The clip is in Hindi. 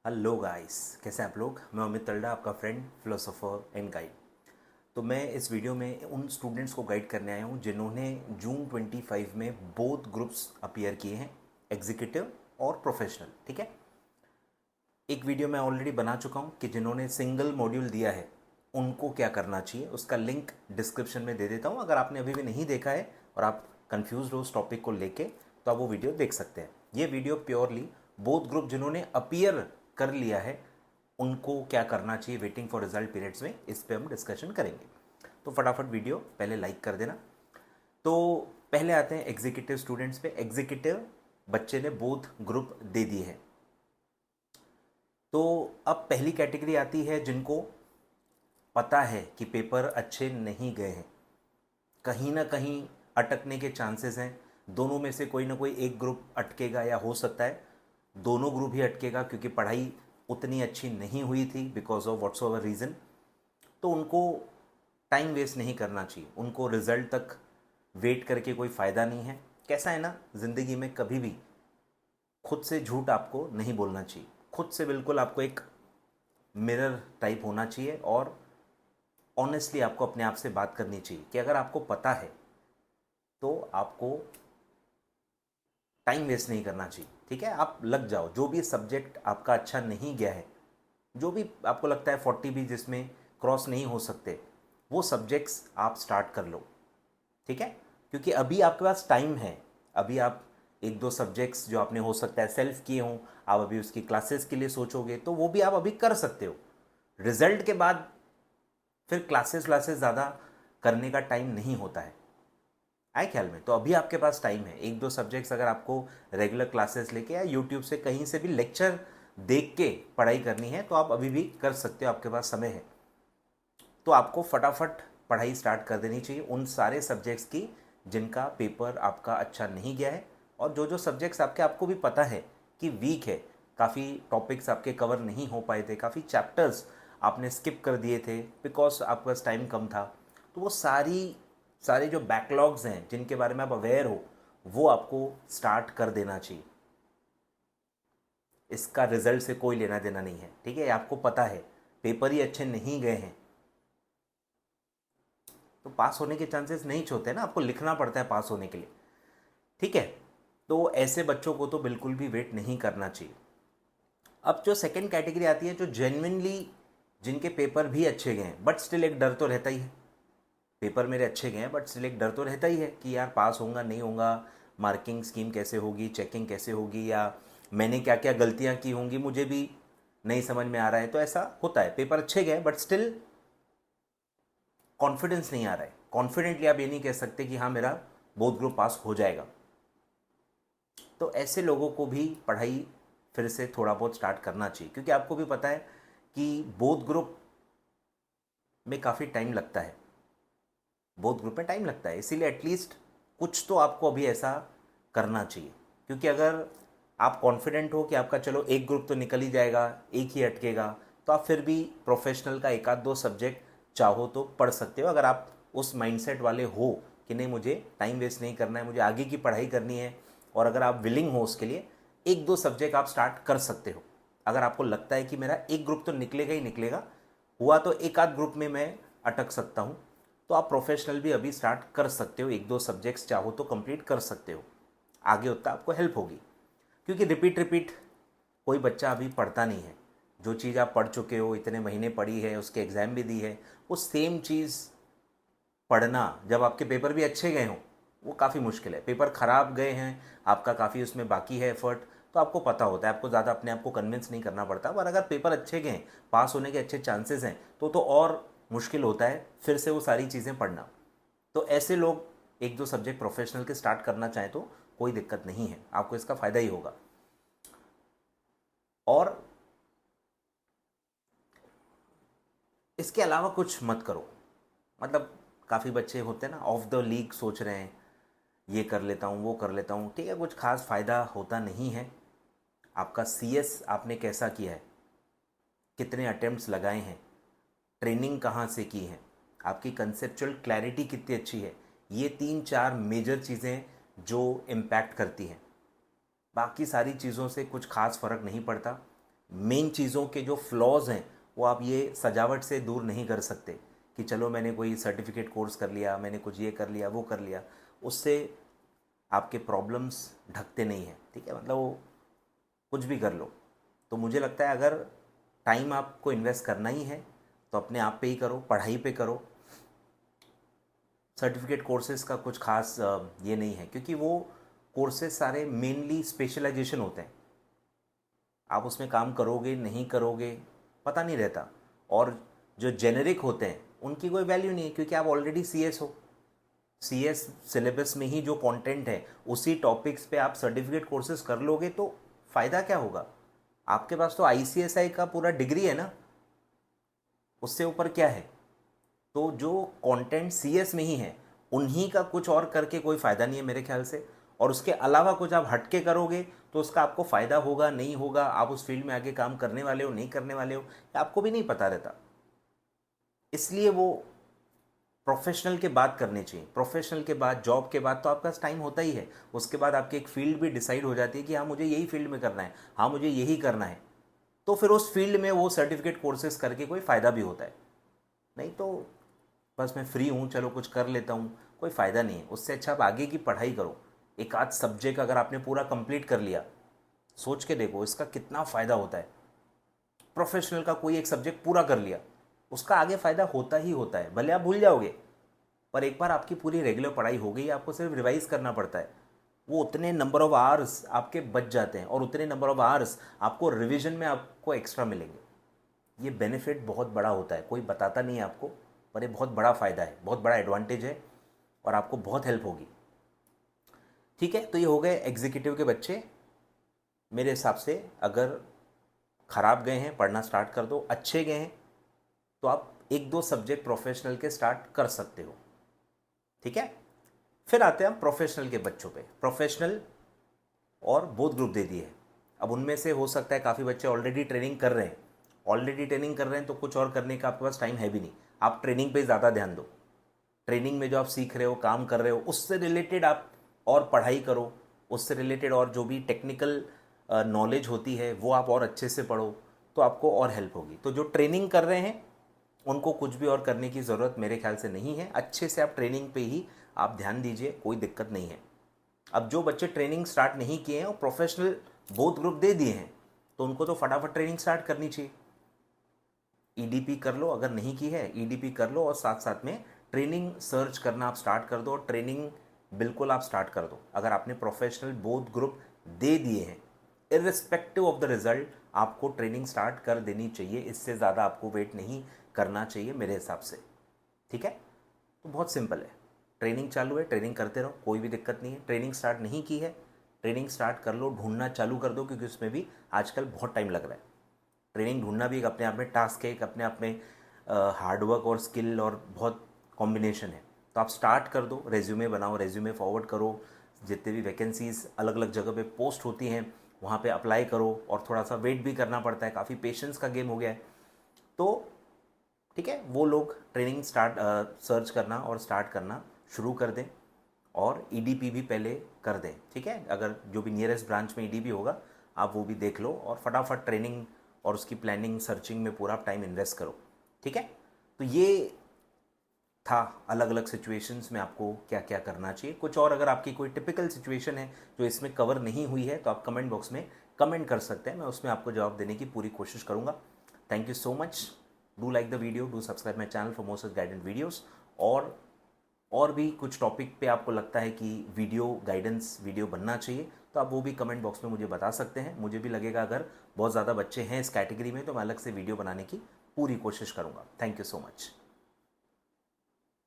हेलो गाइस, कैसे हैं आप लोग। मैं अमित तलडा, आपका फ्रेंड, फिलोसोफर एंड गाइड। तो मैं इस वीडियो में उन स्टूडेंट्स को गाइड करने आया हूं जिन्होंने जून 25 में बोथ ग्रुप्स अपीयर किए हैं, एग्जीक्यूटिव और प्रोफेशनल। ठीक है, एक वीडियो मैं ऑलरेडी बना चुका हूं कि जिन्होंने सिंगल मॉड्यूल दिया है उनको क्या करना चाहिए। उसका लिंक डिस्क्रिप्शन में दे देता हूं। अगर आपने अभी भी नहीं देखा है और आप कंफ्यूज हो उस टॉपिक को लेके, तो आप वो वीडियो देख सकते हैं। ये वीडियो प्योरली बोथ ग्रुप जिन्होंने अपीयर कर लिया है उनको क्या करना चाहिए वेटिंग फॉर रिजल्ट पीरियड्स में, इस पे हम डिस्कशन करेंगे। तो फटाफट वीडियो पहले लाइक कर देना। तो पहले आते हैं एग्जीक्यूटिव स्टूडेंट्स पे। एग्जीक्यूटिव बच्चे ने बोथ ग्रुप दे दिए हैं। तो अब पहली कैटेगरी आती है जिनको पता है कि पेपर अच्छे नहीं गए हैं, कहीं ना कहीं अटकने के चांसेस हैं। दोनों में से कोई ना कोई एक ग्रुप अटकेगा या हो सकता है दोनों ग्रुप ही अटकेगा, क्योंकि पढ़ाई उतनी अच्छी नहीं हुई थी because of what's over reason. तो उनको टाइम वेस्ट नहीं करना चाहिए, उनको रिजल्ट तक वेट करके कोई फ़ायदा नहीं है। कैसा है ना, ज़िंदगी में कभी भी खुद से झूठ आपको नहीं बोलना चाहिए। खुद से बिल्कुल आपको एक मिरर टाइप होना चाहिए और ऑनेस्टली आपको अपने आप से बात करनी चाहिए कि अगर आपको पता है तो आपको टाइम वेस्ट नहीं करना चाहिए। ठीक है, आप लग जाओ। जो भी सब्जेक्ट आपका अच्छा नहीं गया है, जो भी आपको लगता है 40 भी जिसमें क्रॉस नहीं हो सकते, वो सब्जेक्ट्स आप स्टार्ट कर लो। ठीक है, क्योंकि अभी आपके पास टाइम है। अभी आप एक दो सब्जेक्ट्स जो आपने हो सकता है सेल्फ किए हों, आप अभी उसकी क्लासेस के लिए सोचोगे तो वो भी आप अभी कर सकते हो। रिजल्ट के बाद फिर क्लासेस ज़्यादा करने का टाइम नहीं होता है, आए ख्याल में। तो अभी आपके पास टाइम है। एक दो सब्जेक्ट्स अगर आपको रेगुलर क्लासेस लेके या यूट्यूब से कहीं से भी लेक्चर देख के पढ़ाई करनी है तो आप अभी भी कर सकते हो, आपके पास समय है। तो आपको फटाफट पढ़ाई स्टार्ट कर देनी चाहिए उन सारे सब्जेक्ट्स की जिनका पेपर आपका अच्छा नहीं गया है, और जो जो सब्जेक्ट्स आपको भी पता है कि वीक है, काफ़ी टॉपिक्स आपके कवर नहीं हो पाए थे, काफ़ी चैप्टर्स आपने स्किप कर दिए थे बिकॉज आपके पास टाइम कम था। तो वो सारे जो बैकलॉग्स हैं जिनके बारे में आप अवेयर हो, वो आपको स्टार्ट कर देना चाहिए। इसका रिजल्ट से कोई लेना देना नहीं है। ठीक है, आपको पता है पेपर ही अच्छे नहीं गए हैं तो पास होने के चांसेस नहीं होते ना, आपको लिखना पड़ता है पास होने के लिए। ठीक है, तो ऐसे बच्चों को तो बिल्कुल भी वेट नहीं करना चाहिए। अब जो सेकंड कैटेगरी आती है, जो जेन्युइनली जिनके पेपर भी अच्छे गए हैं बट स्टिल एक डर तो रहता ही है। पेपर मेरे अच्छे गए हैं बट स्टिल एक डर तो रहता ही है कि यार पास होगा नहीं होगा, मार्किंग स्कीम कैसे होगी, चेकिंग कैसे होगी, या मैंने क्या क्या गलतियां की होंगी मुझे भी नहीं समझ में आ रहा है। तो ऐसा होता है, पेपर अच्छे गए बट स्टिल कॉन्फिडेंस नहीं आ रहा है। कॉन्फिडेंटली आप ये नहीं कह सकते कि हाँ मेरा बोथ ग्रुप पास हो जाएगा। तो ऐसे लोगों को भी पढ़ाई फिर से थोड़ा बहुत स्टार्ट करना चाहिए, क्योंकि आपको भी पता है कि बोथ ग्रुप में काफ़ी टाइम लगता है। बोथ ग्रुप में टाइम लगता है, इसीलिए एटलीस्ट कुछ तो आपको अभी ऐसा करना चाहिए। क्योंकि अगर आप कॉन्फिडेंट हो कि आपका चलो एक ग्रुप तो निकल ही जाएगा, एक ही अटकेगा, तो आप फिर भी प्रोफेशनल का एक आध दो सब्जेक्ट चाहो तो पढ़ सकते हो। अगर आप उस माइंडसेट वाले हो कि नहीं मुझे टाइम वेस्ट नहीं करना है, मुझे आगे की पढ़ाई करनी है, और अगर आप विलिंग हो उसके लिए, एक दो सब्जेक्ट आप स्टार्ट कर सकते हो। अगर आपको लगता है कि मेरा एक ग्रुप तो निकलेगा ही निकलेगा, हुआ तो एक आध ग्रुप में मैं अटक सकता हूँ, तो आप प्रोफेशनल भी अभी स्टार्ट कर सकते हो। एक दो सब्जेक्ट्स चाहो तो कंप्लीट कर सकते हो, आगे उतना आपको हेल्प होगी। क्योंकि रिपीट रिपीट कोई बच्चा अभी पढ़ता नहीं है। जो चीज़ आप पढ़ चुके हो, इतने महीने पढ़ी है, उसके एग्ज़ाम भी दी है, वो सेम चीज़ पढ़ना जब आपके पेपर भी अच्छे गए हों, वो काफ़ी मुश्किल है। पेपर ख़राब गए हैं, आपका काफ़ी उसमें बाकी है एफर्ट, तो आपको पता होता है, आपको ज़्यादा अपने आप को कन्विंस नहीं करना पड़ता। पर अगर पेपर अच्छे गए, पास होने के अच्छे चांसेस हैं, तो और मुश्किल होता है फिर से वो सारी चीज़ें पढ़ना। तो ऐसे लोग एक दो सब्जेक्ट प्रोफेशनल के स्टार्ट करना चाहें तो कोई दिक्कत नहीं है, आपको इसका फ़ायदा ही होगा। और इसके अलावा कुछ मत करो। मतलब काफ़ी बच्चे होते हैं ना, ऑफ द लीग सोच रहे हैं, ये कर लेता हूँ वो कर लेता हूँ। ठीक है, कुछ खास फ़ायदा होता नहीं है। आपका सीएस आपने कैसा किया है, कितने अटेम्प्ट्स लगाए हैं, ट्रेनिंग कहाँ से की है, आपकी कंसेप्चुअल क्लैरिटी कितनी अच्छी है, ये तीन चार मेजर चीज़ें जो इम्पैक्ट करती हैं। बाकी सारी चीज़ों से कुछ खास फ़र्क नहीं पड़ता। मेन चीज़ों के जो फ्लॉज हैं वो आप ये सजावट से दूर नहीं कर सकते कि चलो मैंने कोई सर्टिफिकेट कोर्स कर लिया, मैंने कुछ ये कर लिया वो कर लिया, उससे आपके प्रॉब्लम्स ढकते नहीं हैं। ठीक है, मतलब वो कुछ भी कर लो। तो मुझे लगता है अगर टाइम आपको इन्वेस्ट करना ही है तो अपने आप पे ही करो, पढ़ाई पे करो। सर्टिफिकेट कोर्सेज का कुछ खास ये नहीं है, क्योंकि वो कोर्सेज सारे मेनली स्पेशलाइजेशन होते हैं। आप उसमें काम करोगे नहीं करोगे पता नहीं रहता, और जो जेनेरिक होते हैं उनकी कोई वैल्यू नहीं है, क्योंकि आप ऑलरेडी सीएस हो। सीएस सिलेबस में ही जो कंटेंट है उसी टॉपिक्स पे आप सर्टिफिकेट कोर्सेज कर लोगे तो फ़ायदा क्या होगा? आपके पास तो आईसीएसआई का पूरा डिग्री है ना, उससे ऊपर क्या है? तो जो कंटेंट सीएस में ही है उन्हीं का कुछ और करके कोई फ़ायदा नहीं है मेरे ख्याल से। और उसके अलावा कुछ आप हटके करोगे तो उसका आपको फ़ायदा होगा नहीं होगा, आप उस फील्ड में आगे काम करने वाले हो नहीं करने वाले हो, आपको भी नहीं पता रहता। इसलिए वो प्रोफेशनल के बाद करने चाहिए। प्रोफेशनल के बाद, जॉब के बाद तो आपका टाइम होता ही है, उसके बाद आपकी एक फील्ड भी डिसाइड हो जाती है कि हाँ मुझे यही फील्ड में करना है, हाँ मुझे यही करना है। तो फिर उस फील्ड में वो सर्टिफिकेट कोर्सेज करके कोई फ़ायदा भी होता है। नहीं तो बस मैं फ्री हूँ चलो कुछ कर लेता हूँ, कोई फ़ायदा नहीं है। उससे अच्छा आप आगे की पढ़ाई करो। एक आध सब्जेक्ट अगर आपने पूरा कंप्लीट कर लिया, सोच के देखो इसका कितना फ़ायदा होता है। प्रोफेशनल का कोई एक सब्जेक्ट पूरा कर लिया, उसका आगे फ़ायदा होता ही होता है। भले आप भूल जाओगे, पर एक बार आपकी पूरी रेगुलर पढ़ाई हो गई, आपको सिर्फ रिवाइज़ करना पड़ता है। वो उतने नंबर ऑफ़ आवर्स आपके बच जाते हैं और उतने नंबर ऑफ़ आवर्स आपको रिवीजन में आपको एक्स्ट्रा मिलेंगे। ये बेनिफिट बहुत बड़ा होता है, कोई बताता नहीं है आपको, पर ये बहुत बड़ा फ़ायदा है, बहुत बड़ा एडवांटेज है और आपको बहुत हेल्प होगी। ठीक है, तो ये हो गए एग्जीक्यूटिव के बच्चे। मेरे हिसाब से अगर ख़राब गए हैं पढ़ना स्टार्ट कर दो, अच्छे गए हैं तो आप एक दो सब्जेक्ट प्रोफेशनल के स्टार्ट कर सकते हो। ठीक है, फिर आते हैं हम प्रोफेशनल के बच्चों पे। प्रोफेशनल और बोथ ग्रुप दे दिए। अब उनमें से हो सकता है काफ़ी बच्चे ऑलरेडी ट्रेनिंग कर रहे हैं, तो कुछ और करने का आपके पास टाइम है भी नहीं। आप ट्रेनिंग पे ज़्यादा ध्यान दो। ट्रेनिंग में जो आप सीख रहे हो, काम कर रहे हो, उससे रिलेटेड आप और पढ़ाई करो, उससे रिलेटेड और जो भी टेक्निकल नॉलेज होती है वो आप और अच्छे से पढ़ो, तो आपको और हेल्प होगी। तो जो ट्रेनिंग कर रहे हैं उनको कुछ भी और करने की ज़रूरत मेरे ख्याल से नहीं है। अच्छे से आप ट्रेनिंग पे ही आप ध्यान दीजिए, कोई दिक्कत नहीं है। अब जो बच्चे ट्रेनिंग स्टार्ट नहीं किए हैं और प्रोफेशनल बोथ ग्रुप दे दिए हैं, तो उनको तो फटाफट ट्रेनिंग स्टार्ट करनी चाहिए। ईडीपी कर लो, अगर नहीं की है ईडीपी कर लो, और साथ साथ में ट्रेनिंग सर्च करना आप स्टार्ट कर दो, और ट्रेनिंग बिल्कुल आप स्टार्ट कर दो। अगर आपने प्रोफेशनल बोथ ग्रुप दे दिए हैं, इर्रिस्पेक्टिव ऑफ द रिजल्ट आपको ट्रेनिंग स्टार्ट कर देनी चाहिए। इससे ज़्यादा आपको वेट नहीं करना चाहिए मेरे हिसाब से। ठीक है, तो बहुत सिंपल है। ट्रेनिंग चालू है, ट्रेनिंग करते रहो, कोई भी दिक्कत नहीं है। ट्रेनिंग स्टार्ट नहीं की है, ट्रेनिंग स्टार्ट कर लो, ढूंढना चालू कर दो, क्योंकि उसमें भी आजकल बहुत टाइम लग रहा है। ट्रेनिंग ढूंढना भी एक अपने आप में टास्क है, एक अपने आप में हार्डवर्क और स्किल और बहुत कॉम्बिनेशन है। तो आप स्टार्ट कर दो, रेज्यूमे बनाओ, रेज्यूमे फॉरवर्ड करो, जितने भी वैकेंसीज अलग अलग जगह पे पोस्ट होती हैं वहाँ पे अप्लाई करो, और थोड़ा सा वेट भी करना पड़ता है, काफ़ी पेशेंस का गेम हो गया है। तो ठीक है, वो लोग ट्रेनिंग सर्च करना और स्टार्ट करना शुरू कर दें, और ईडीपी भी पहले कर दें। ठीक है, अगर जो भी नियरेस्ट ब्रांच में ईडीपी होगा आप वो भी देख लो, और फटाफट ट्रेनिंग और उसकी प्लानिंग सर्चिंग में पूरा टाइम इन्वेस्ट करो। ठीक है, तो ये था अलग अलग सिचुएशंस में आपको क्या क्या करना चाहिए। कुछ और अगर आपकी कोई टिपिकल सिचुएशन है जो इसमें कवर नहीं हुई है तो आप कमेंट बॉक्स में कमेंट कर सकते हैं, मैं उसमें आपको जवाब देने की पूरी कोशिश करूँगा। Thank you so much. Do like the video, do subscribe my channel for more such guidance videos. और भी कुछ टॉपिक पे आपको लगता है कि वीडियो गाइडेंस वीडियो बनना चाहिए तो आप वो भी कमेंट बॉक्स में मुझे बता सकते हैं। मुझे भी लगेगा अगर बहुत ज़्यादा बच्चे हैं इस कैटेगरी में तो मैं अलग से वीडियो बनाने की पूरी कोशिश करूँगा। Thank you so much.